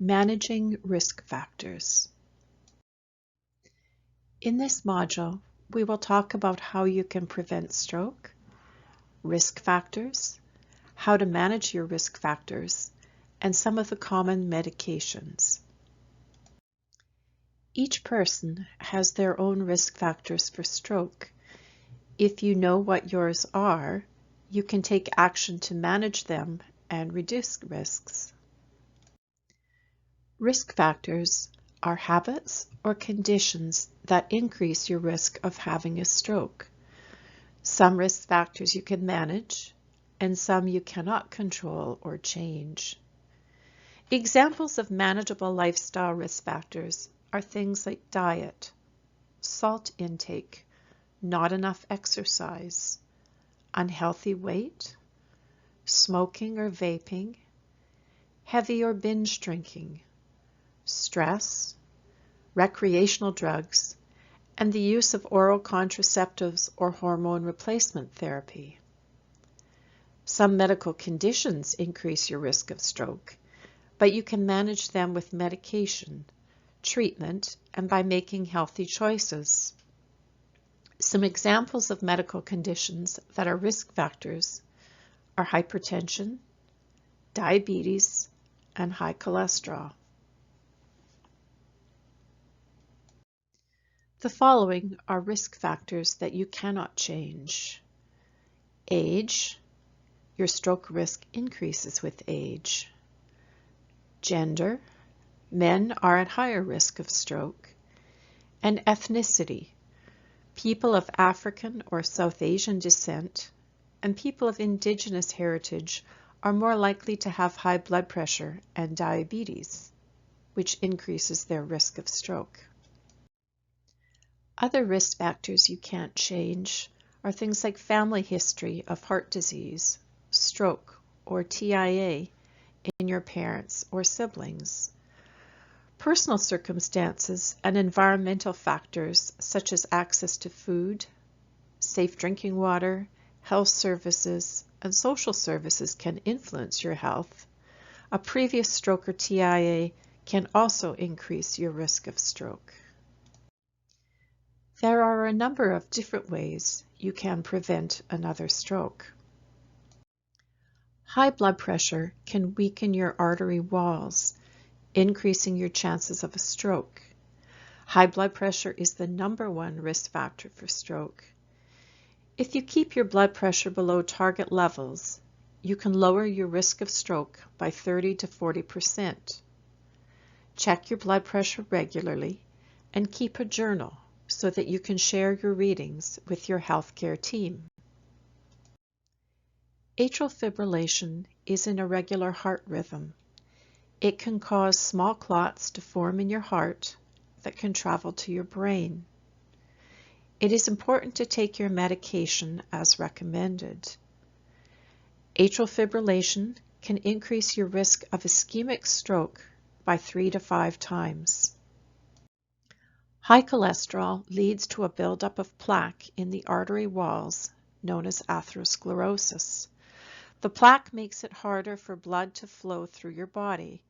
Managing risk factors. In this module, we will talk about how you can prevent stroke, risk factors, how to manage your risk factors, and some of the common medications. Each person has their own risk factors for stroke. If you know what yours are, you can take action to manage them and reduce risks. Risk factors are habits or conditions that increase your risk of having a stroke. Some risk factors you can manage, and some you cannot control or change. Examples of manageable lifestyle risk factors are things like diet, salt intake, not enough exercise, unhealthy weight, smoking or vaping, heavy or binge drinking, stress, recreational drugs, and the use of oral contraceptives or hormone replacement therapy. Some medical conditions increase your risk of stroke, but you can manage them with medication, treatment, and by making healthy choices. Some examples of medical conditions that are risk factors are hypertension, diabetes, and high cholesterol. The following are risk factors that you cannot change. Age. Your stroke risk increases with age. Gender. Men are at higher risk of stroke. And ethnicity. People of African or South Asian descent and people of indigenous heritage are more likely to have high blood pressure and diabetes, which increases their risk of stroke. Other risk factors you can't change are things like family history of heart disease, stroke, or TIA in your parents or siblings. Personal circumstances and environmental factors such as access to food, safe drinking water, health services, and social services can influence your health. A previous stroke or TIA can also increase your risk of stroke. There are a number of different ways you can prevent another stroke. High blood pressure can weaken your artery walls, increasing your chances of a stroke. High blood pressure is the #1 risk factor for stroke. If you keep your blood pressure below target levels, you can lower your risk of stroke by 30 to 40%. Check your blood pressure regularly and keep a journal so that you can share your readings with your healthcare team. Atrial fibrillation is an irregular heart rhythm. It can cause small clots to form in your heart that can travel to your brain. It is important to take your medication as recommended. Atrial fibrillation can increase your risk of ischemic stroke by 3 to 5 times. High cholesterol leads to a buildup of plaque in the artery walls known as atherosclerosis. The plaque makes it harder for blood to flow through your body,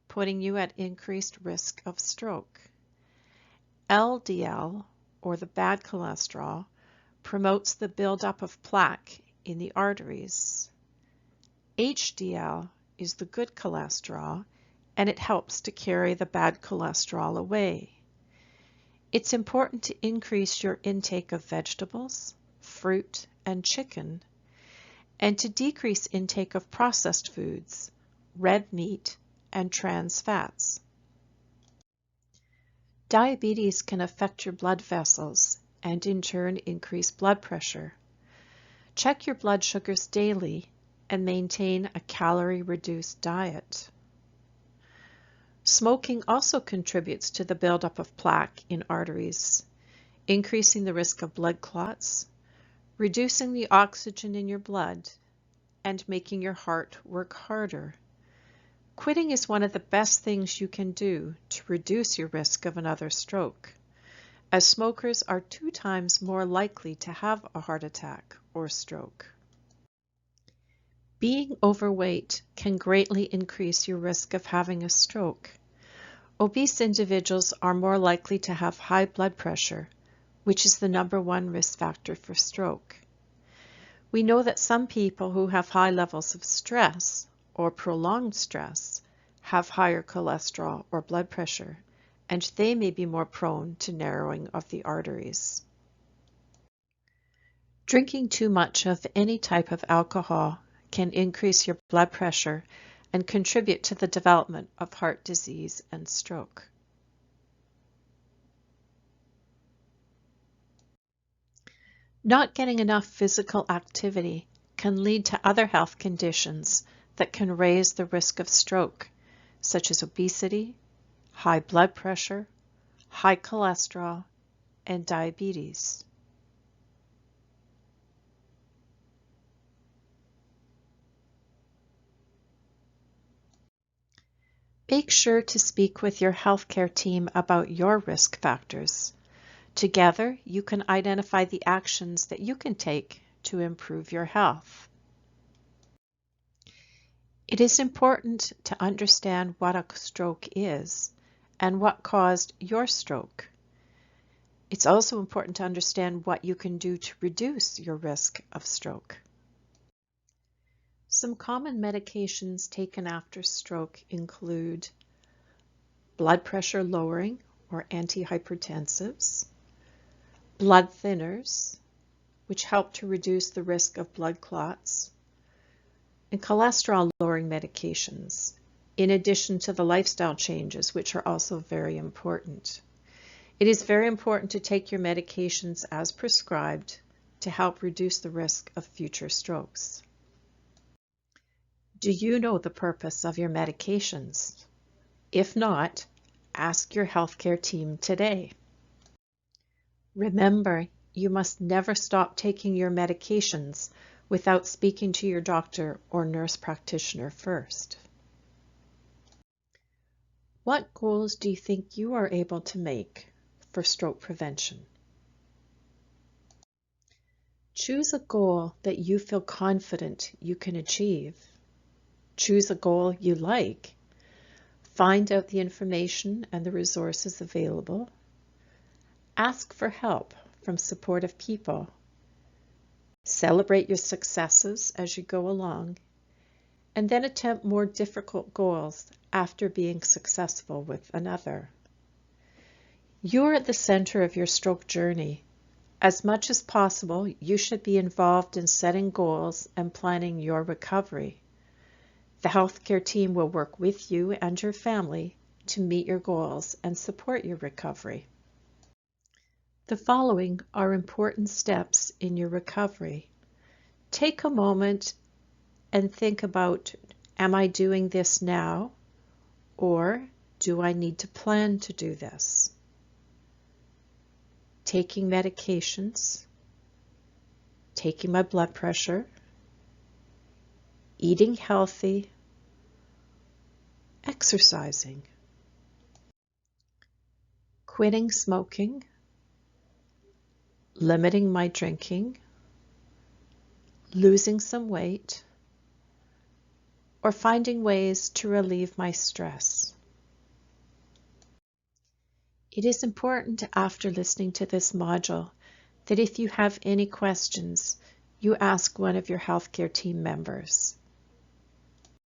putting you at increased risk of stroke. LDL, or the bad cholesterol, promotes the buildup of plaque in the arteries. HDL is the good cholesterol, and it helps to carry the bad cholesterol away. It's important to increase your intake of vegetables, fruit, and chicken, and to decrease intake of processed foods, red meat, and trans fats. Diabetes can affect your blood vessels and in turn increase blood pressure. Check your blood sugars daily and maintain a calorie-reduced diet. Smoking also contributes to the buildup of plaque in arteries, increasing the risk of blood clots, reducing the oxygen in your blood, and making your heart work harder. Quitting is one of the best things you can do to reduce your risk of another stroke, as smokers are 2 times more likely to have a heart attack or stroke. Being overweight can greatly increase your risk of having a stroke. Obese individuals are more likely to have high blood pressure, which is the #1 risk factor for stroke. We know that some people who have high levels of stress or prolonged stress have higher cholesterol or blood pressure, and they may be more prone to narrowing of the arteries. Drinking too much of any type of alcohol can increase your blood pressure and contribute to the development of heart disease and stroke. Not getting enough physical activity can lead to other health conditions that can raise the risk of stroke, such as obesity, high blood pressure, high cholesterol, and diabetes. Make sure to speak with your healthcare team about your risk factors. Together, you can identify the actions that you can take to improve your health. It is important to understand what a stroke is and what caused your stroke. It's also important to understand what you can do to reduce your risk of stroke. Some common medications taken after stroke include blood pressure lowering or antihypertensives, blood thinners, which help to reduce the risk of blood clots, and cholesterol-lowering medications, in addition to the lifestyle changes, which are also very important. It is very important to take your medications as prescribed to help reduce the risk of future strokes. Do you know the purpose of your medications? If not, ask your healthcare team today. Remember, you must never stop taking your medications without speaking to your doctor or nurse practitioner first. What goals do you think you are able to make for stroke prevention? Choose a goal that you feel confident you can achieve. Choose a goal you like. Find out the information and the resources available. Ask for help from supportive people. Celebrate your successes as you go along, and then attempt more difficult goals after being successful with another. You are at the center of your stroke journey. As much as possible, you should be involved in setting goals and planning your recovery. The healthcare team will work with you and your family to meet your goals and support your recovery. The following are important steps in your recovery. Take a moment and think about, am I doing this now? Or do I need to plan to do this? Taking medications, taking my blood pressure, eating healthy, exercising, quitting smoking, limiting my drinking, losing some weight, or finding ways to relieve my stress. It is important after listening to this module that if you have any questions, you ask one of your healthcare team members.